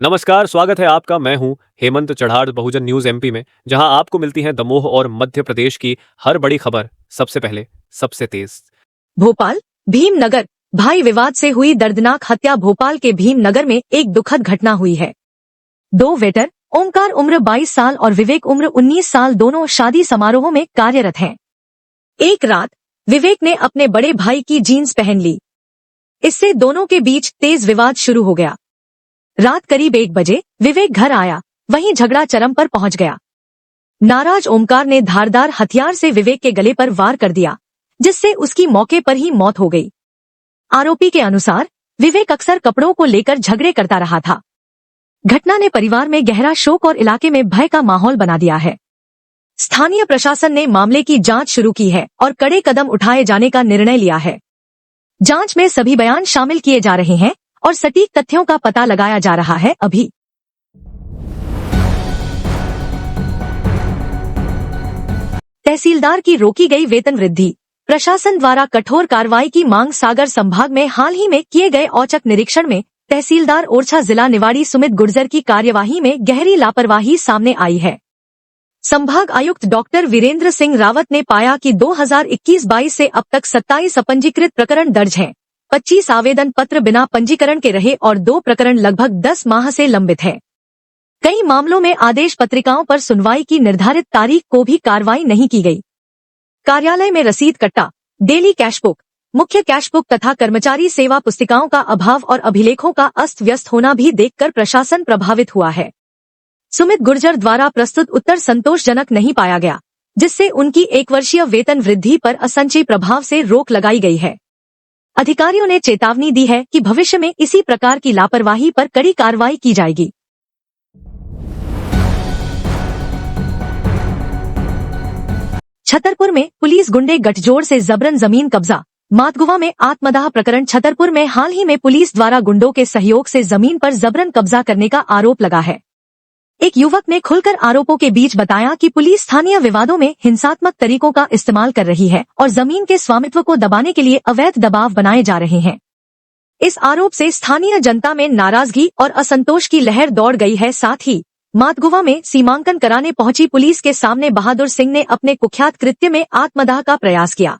नमस्कार, स्वागत है आपका। मैं हूं हेमंत चढ़ाड़ बहुजन न्यूज़ एमपी में, जहां आपको मिलती हैं दमोह और मध्य प्रदेश की हर बड़ी खबर सबसे पहले, सबसे तेज। भोपाल भीमनगर भाई विवाद से हुई दर्दनाक हत्या। भोपाल के भीमनगर में एक दुखद घटना हुई है। दो वेटर ओमकार उम्र 22 साल और विवेक उम्र 19 साल दोनों शादी समारोह में कार्यरत हैं। एक रात विवेक ने अपने बड़े भाई की जीन्स पहन ली। इससे दोनों के बीच तेज विवाद शुरू हो गया। रात करीब 1 बजे विवेक घर आया, वहीं झगड़ा चरम पर पहुंच गया। नाराज ओमकार ने धारदार हथियार से विवेक के गले पर वार कर दिया, जिससे उसकी मौके पर ही मौत हो गई। आरोपी के अनुसार विवेक अक्सर कपड़ों को लेकर झगड़े करता रहा था। घटना ने परिवार में गहरा शोक और इलाके में भय का माहौल बना दिया है। स्थानीय प्रशासन ने मामले की जांच शुरू की है और कड़े कदम उठाए जाने का निर्णय लिया है। जांच में सभी बयान शामिल किए जा रहे हैं और सटीक तथ्यों का पता लगाया जा रहा है। अभी तहसीलदार की रोकी गई वेतन वृद्धि। प्रशासन द्वारा कठोर कार्रवाई की मांग। सागर संभाग में हाल ही में किए गए औचक निरीक्षण में तहसीलदार ओरछा जिला निवाड़ी सुमित गुर्जर की कार्यवाही में गहरी लापरवाही सामने आई है। संभाग आयुक्त डॉक्टर वीरेंद्र सिंह रावत ने पाया कि 2021-22 से अब तक 27 अपंजीकृत प्रकरण दर्ज हैं, 25 आवेदन पत्र बिना पंजीकरण के रहे और 2 प्रकरण लगभग 10 माह से लंबित है। कई मामलों में आदेश पत्रिकाओं पर सुनवाई की निर्धारित तारीख को भी कार्रवाई नहीं की गई। कार्यालय में रसीद कट्टा, डेली कैशबुक, मुख्य कैशबुक तथा कर्मचारी सेवा पुस्तिकाओं का अभाव और अभिलेखों का अस्त व्यस्त होना भी देखकर प्रशासन प्रभावित हुआ है। सुमित गुर्जर द्वारा प्रस्तुत उत्तर संतोषजनक नहीं पाया गया, जिससे उनकी 1 वर्षीय वेतन वृद्धि पर असंचयी प्रभाव से रोक लगाई गई है। अधिकारियों ने चेतावनी दी है कि भविष्य में इसी प्रकार की लापरवाही पर कड़ी कार्रवाई की जाएगी। छतरपुर में पुलिस गुंडे गठजोड़ से जबरन जमीन कब्जा। मातगुवा में आत्मदाह प्रकरण। छतरपुर में हाल ही में पुलिस द्वारा गुंडों के सहयोग से जमीन पर जबरन कब्जा करने का आरोप लगा है। एक युवक ने खुलकर आरोपों के बीच बताया कि पुलिस स्थानीय विवादों में हिंसात्मक तरीकों का इस्तेमाल कर रही है और जमीन के स्वामित्व को दबाने के लिए अवैध दबाव बनाए जा रहे हैं। इस आरोप से स्थानीय जनता में नाराजगी और असंतोष की लहर दौड़ गई है। साथ ही मातगुवा में सीमांकन कराने पहुंची पुलिस के सामने बहादुर सिंह ने अपने कुख्यात कृत्य में आत्मदाह का प्रयास किया।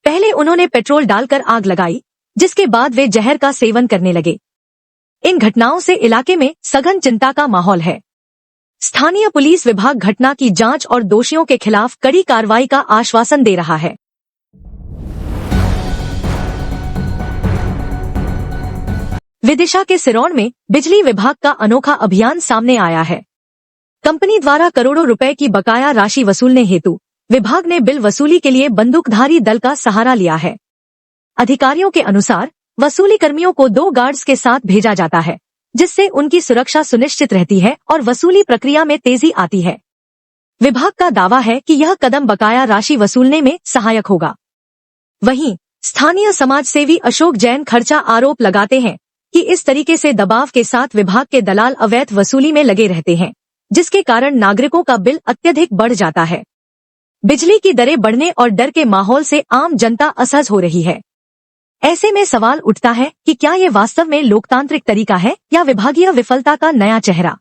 पहले उन्होंने पेट्रोल डालकर आग लगाई, जिसके बाद वे जहर का सेवन करने लगे। इन घटनाओं से इलाके में सघन चिंता का माहौल है। स्थानीय पुलिस विभाग घटना की जांच और दोषियों के खिलाफ कड़ी कार्रवाई का आश्वासन दे रहा है। विदिशा के सिरौन में बिजली विभाग का अनोखा अभियान सामने आया है। कंपनी द्वारा करोड़ों रुपए की बकाया राशि वसूलने हेतु विभाग ने बिल वसूली के लिए बंदूकधारी दल का सहारा लिया है। अधिकारियों के अनुसार वसूली कर्मियों को 2 गार्ड्स के साथ भेजा जाता है, जिससे उनकी सुरक्षा सुनिश्चित रहती है और वसूली प्रक्रिया में तेजी आती है। विभाग का दावा है कि यह कदम बकाया राशि वसूलने में सहायक होगा। वहीं स्थानीय समाजसेवी अशोक जैन खर्चा आरोप लगाते हैं कि इस तरीके से दबाव के साथ विभाग के दलाल अवैध वसूली में लगे रहते हैं, जिसके कारण नागरिकों का बिल अत्यधिक बढ़ जाता है। बिजली की दरें बढ़ने और डर के माहौल से आम जनता असहज हो रही है। ऐसे में सवाल उठता है कि क्या ये वास्तव में लोकतांत्रिक तरीका है या विभागीय विफलता का नया चेहरा।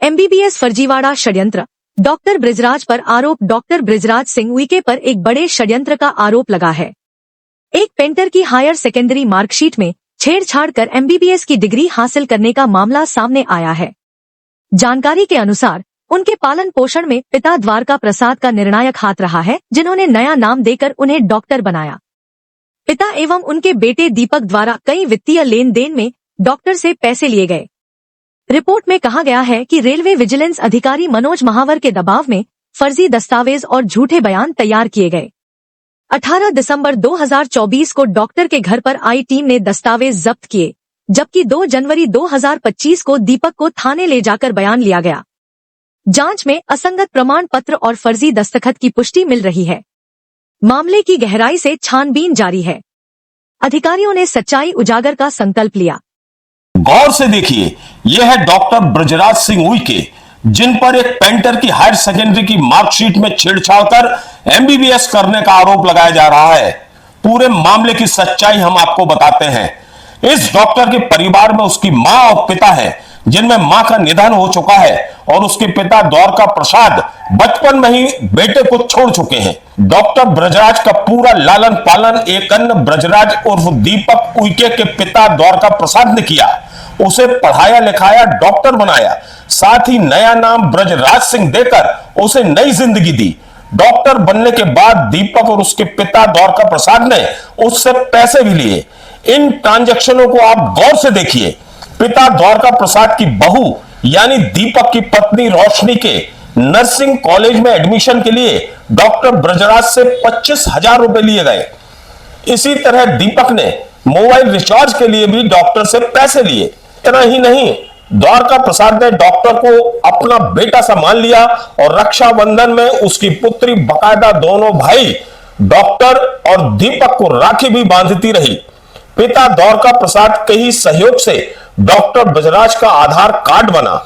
एमबीबीएस फर्जीवाड़ा षड्यंत्र, डॉक्टर बृजराज पर आरोप। डॉक्टर बृजराज सिंह उइके पर एक बड़े षड्यंत्र का आरोप लगा है। एक पेंटर की हायर सेकेंडरी मार्कशीट में छेड़छाड़ कर एमबीबीएस की डिग्री हासिल करने का मामला सामने आया है। जानकारी के अनुसार उनके पालन पोषण में पिता द्वारका प्रसाद का निर्णायक हाथ रहा है, जिन्होंने नया नाम देकर उन्हें डॉक्टर बनाया। पिता एवं उनके बेटे दीपक द्वारा कई वित्तीय लेन देन में डॉक्टर से पैसे लिए गए। रिपोर्ट में कहा गया है कि रेलवे विजिलेंस अधिकारी मनोज महावर के दबाव में फर्जी दस्तावेज और झूठे बयान तैयार किए गए। 18 दिसंबर 2024 को डॉक्टर के घर पर आई टीम ने दस्तावेज जब्त किए, जबकि 2 जनवरी 2025 को दीपक को थाने ले जाकर बयान लिया गया। जांच में असंगत प्रमाण पत्र और फर्जी दस्तखत की पुष्टि मिल रही है। मामले की गहराई से छानबीन जारी है। अधिकारियों ने सच्चाई उजागर का संकल्प लिया। गौर से देखिए, यह है डॉक्टर बृजराज सिंह उइके, जिन पर एक पेंटर की हायर सेकेंडरी की मार्कशीट में छेड़छाड़ कर एमबीबीएस करने का आरोप लगाया जा रहा है। पूरे मामले की सच्चाई हम आपको बताते हैं। इस डॉक्टर के परिवार में उसकी मां और पिता है, जिनमें मां का निधन हो चुका है और उसके पिता द्वारका प्रसाद बचपन में ही बेटे को छोड़ चुके हैं। डॉक्टर बृजराज का पूरा लालन पालन एक अन्य बृजराज उर्फ दीपक उइके के पिता द्वारका प्रसाद ने किया। उसे पढ़ाया लिखाया, डॉक्टर बनाया, साथ ही नया नाम बृजराज सिंह देकर उसे नई जिंदगी दी। डॉक्टर बनने के बाद दीपक और उसके पिता द्वारका प्रसाद ने उससे पैसे भी लिए। इन ट्रांजैक्शनों को आप गौर से देखिए। पिता द्वारका प्रसाद की बहू यानी दीपक की पत्नी रोशनी के नर्सिंग कॉलेज में एडमिशन के लिए डॉक्टर बृजराज से 25,000 रुपए लिए गए। इसी तरह दीपक ने मोबाइल रिचार्ज के लिए भी डॉक्टर से पैसे लिए। इतना ही नहीं, द्वारका प्रसाद ने डॉक्टर को अपना बेटा सा मान लिया और रक्षाबंधन में उसकी पुत्री बकायदा दोनों भाई डॉक्टर और दीपक को राखी भी बांधती रही। पिता द्वारका प्रसाद के ही सहयोग से डॉक्टर बृजराज का आधार कार्ड बना।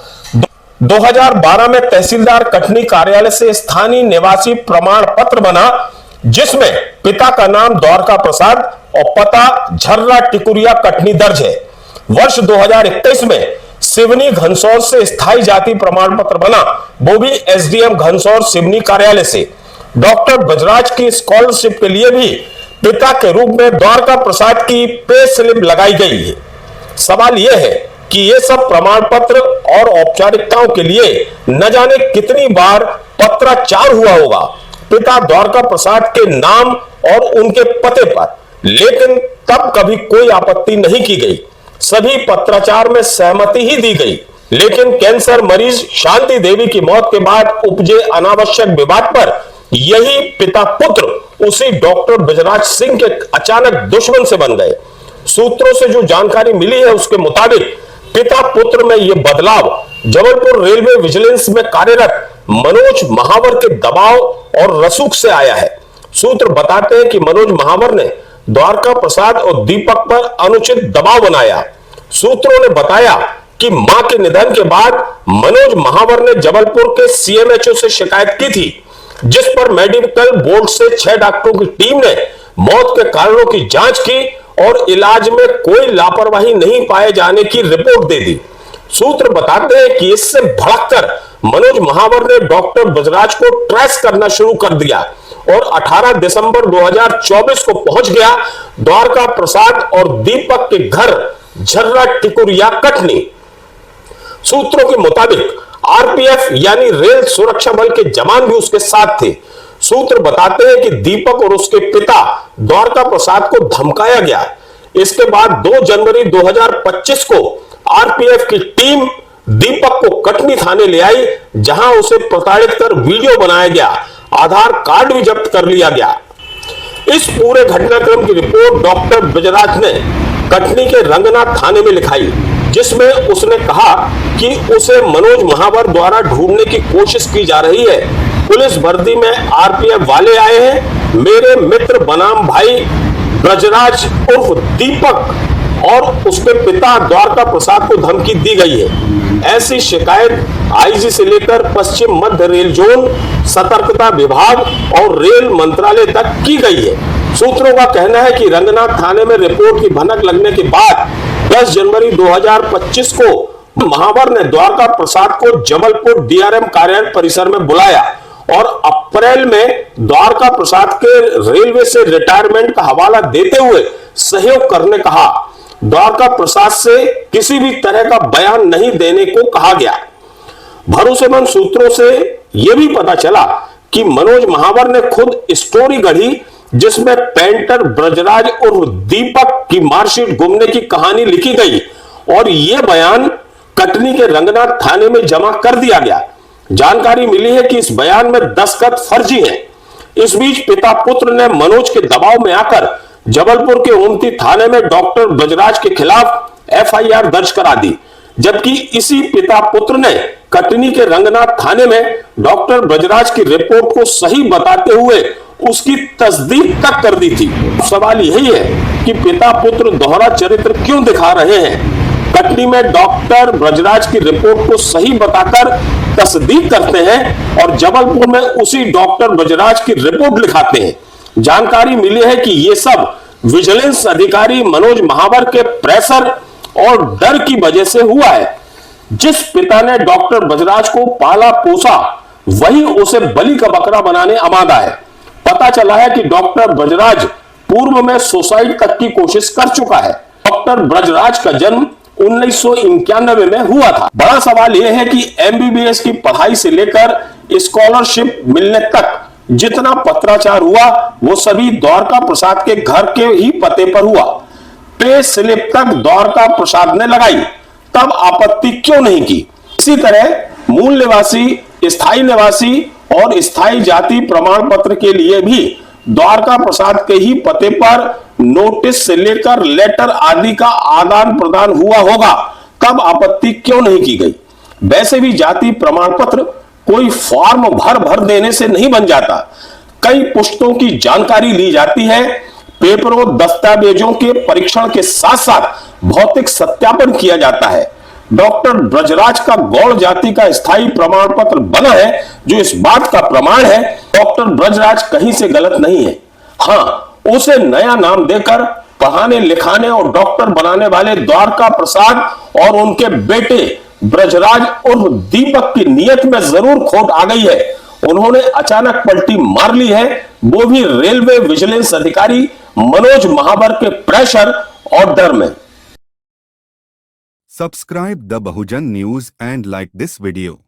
2012 में तहसीलदार कटनी कार्यालय से स्थानीय निवासी प्रमाण पत्र बना, जिसमें पिता का नाम द्वारका प्रसाद और पता झर्रा टिकुरिया कटनी दर्ज है। वर्ष 2021 में सिवनी घनसौर से स्थायी जाति प्रमाण पत्र बना, वो भी एसडीएम घनसौर सिवनी कार्यालय से। डॉक्टर बृजराज की स्कॉलरशिप के लिए भी पिता के रूप में द्वारका प्रसाद की पे स्लिप लगाई गई है। सवाल यह है कि ये सब प्रमाण पत्र और औपचारिकताओं के लिए न जाने कितनी बार पत्राचार हुआ होगा पिता द्वारका प्रसाद के नाम और उनके पते पर, लेकिन तब कभी कोई आपत्ति नहीं की गई। सभी पत्राचार में सहमति ही दी गई। लेकिन कैंसर मरीज शांति देवी की मौत के बाद उपजे अनावश्यक विवाद पर यही पिता पुत्र उसी डॉक्टर बृजराज सिंह के अचानक दुश्मन से बन गए। सूत्रों से जो जानकारी मिली है उसके मुताबिक पिता पुत्र में यह बदलाव जबलपुर रेलवे विजिलेंस में कार्यरत मनोज महावर के दबाव और रसूख से आया है। सूत्र बताते हैं कि मनोज महावर ने द्वारका प्रसाद और दीपक पर अनुचित दबाव बनाया। सूत्रों ने बताया कि मां के निधन के बाद मनोज महावर ने जबलपुर के सीएमएचओ से शिकायत की थी, जिस पर मेडिकल बोर्ड से 6 डॉक्टरों की टीम ने मौत के कारणों की जांच की और इलाज में कोई लापरवाही नहीं पाए जाने की रिपोर्ट दे दी। सूत्र बताते हैं कि इससे भड़ककर मनोज महावर ने डॉक्टर बृजराज को ट्रेस करना शुरू कर दिया और 18 दिसंबर 2024 को पहुंच गया द्वारका प्रसाद और दीपक के घर झर्रा टिकुरिया कटनी। सूत्रों के मुताबिक आरपीएफ यानी रेल सुरक्षा बल के जवान भी उसके साथ थे। सूत्र बताते हैं कि दीपक और उसके पिता द्वारका प्रसाद को धमकाया गया। इसके बाद 2 जनवरी 2025 को आरपीएफ की टीम दीपक को कटनी थाने ले आई, जहां उसे प्रताड़ित कर वीडियो बनाया गया। आधार कार्ड भी जब्त कर लिया गया। इस पूरे घटनाक्रम की रिपोर्ट डॉक्टर बृजराज ने कटनी के रंगनाथ थाने में लिखाई, जिसमें उसने कहा कि उसे मनोज महावर द्वारा ढूंढने की कोशिश की जा रही है। पुलिस वर्दी में आरपीएफ वाले आए हैं। मेरे मित्र बनाम भाई बृजराज उर्फ दीपक और उसके पिता द्वारका प्रसाद को धमकी दी गई है। ऐसी शिकायत आईजी से लेकर पश्चिम मध्य रेल जोन, सतर्कता विभाग और रेल मंत्रालय तक की गई है। सूत्रों का कहना है कि रंगनाथ थाने में रिपोर्ट की भनक लगने के बाद 10 जनवरी 2025 को महावर ने द्वारका प्रसाद को जबलपुर डीआरएम कार्यालय परिसर में बुलाया और अप्रैल में द्वारका प्रसाद के रेलवे से रिटायरमेंट का हवाला देते हुए सहयोग करने कहा। द्वारका प्रसाद से किसी भी तरह का बयान नहीं देने को कहा गया। भरोसेमंद सूत्रों से यह भी पता चला कि मनोज महावर ने खुद स्टोरी गढ़ी जिसमें पेंटर ब्रजराज उर्फ दीपक की मार्कशीट गुमने की कहानी लिखी गई और यह बयान कटनी के रंगनाथ थाने में जमा कर दिया गया। जानकारी मिली है कि इस बयान में दस्तखत फर्जी हैं। इस बीच पिता पुत्र ने मनोज के दबाव में आकर जबलपुर के ओमती थाने में डॉक्टर ब्रजराज के खिलाफ एफआईआर दर्ज करा दी, जबकि इसी पिता पुत्र ने कटनी के रंगनाथ थाने में डॉक्टर ब्रजराज की रिपोर्ट को सही बताते हुए उसकी तस्दीक तक कर दी थी। सवाल यही है कि पिता पुत्र दोहरा चरित्र क्यों दिखा रहे हैं? कटनी में डॉक्टर ब्रजराज की रिपोर्ट को सही बताकर तस्दीक करते हैं और जबलपुर में उसी डॉक्टर ब्रजराज की रिपोर्ट लिखाते हैं। जानकारी मिली है कि यह सब विजिलेंस अधिकारी मनोज महावर के प्रेशर और डर की वजह से हुआ है। जिस पिता ने डॉक्टर ब्रजराज को पाला पोसा वही उसे बलि का बकरा बनाने आमादा है। पता चला है कि डॉक्टर ब्रजराज पूर्व में सुसाइड तक की कोशिश कर चुका है। डॉक्टर ब्रजराज का जन्म 1991 में हुआ था। बड़ा सवाल यह है कि एमबीबीएस की पढ़ाई से लेकर स्कॉलरशिप मिलने तक जितना पत्राचार हुआ वो सभी द्वारका प्रसाद के घर के ही पते पर हुआ। पे स्लिप तक द्वारका प्रसाद ने लगाई, तब आपत्ति क्यों नहीं की? इसी तरह मूल निवासी, स्थायी निवासी और स्थायी जाति प्रमाण पत्र के लिए भी द्वारका प्रसाद के ही पते पर नोटिस से लेकर लेटर आदि का आदान प्रदान हुआ होगा, तब आपत्ति क्यों नहीं की गई? वैसे भी जाति प्रमाण पत्र कोई फॉर्म भर देने से नहीं बन जाता। कई पुष्टों की जानकारी ली जाती है, पेपरों दस्तावेजों के परीक्षण के साथ साथ भौतिक सत्यापन किया जाता है। डॉक्टर ब्रजराज का गौड़ जाति का स्थायी प्रमाण पत्र बना है, जो इस बात का प्रमाण है डॉक्टर ब्रजराज कहीं से गलत नहीं है। हाँ, उसे नया नाम देकर पढ़ाने लिखाने और डॉक्टर बनाने वाले द्वारका प्रसाद और उनके बेटे ब्रजराज उर्फ दीपक की नीयत में जरूर खोट आ गई है। उन्होंने अचानक पलटी मार ली है, वो भी रेलवे विजिलेंस अधिकारी मनोज महावर के प्रेशर और डर में। Subscribe the Bahujan News and like this video.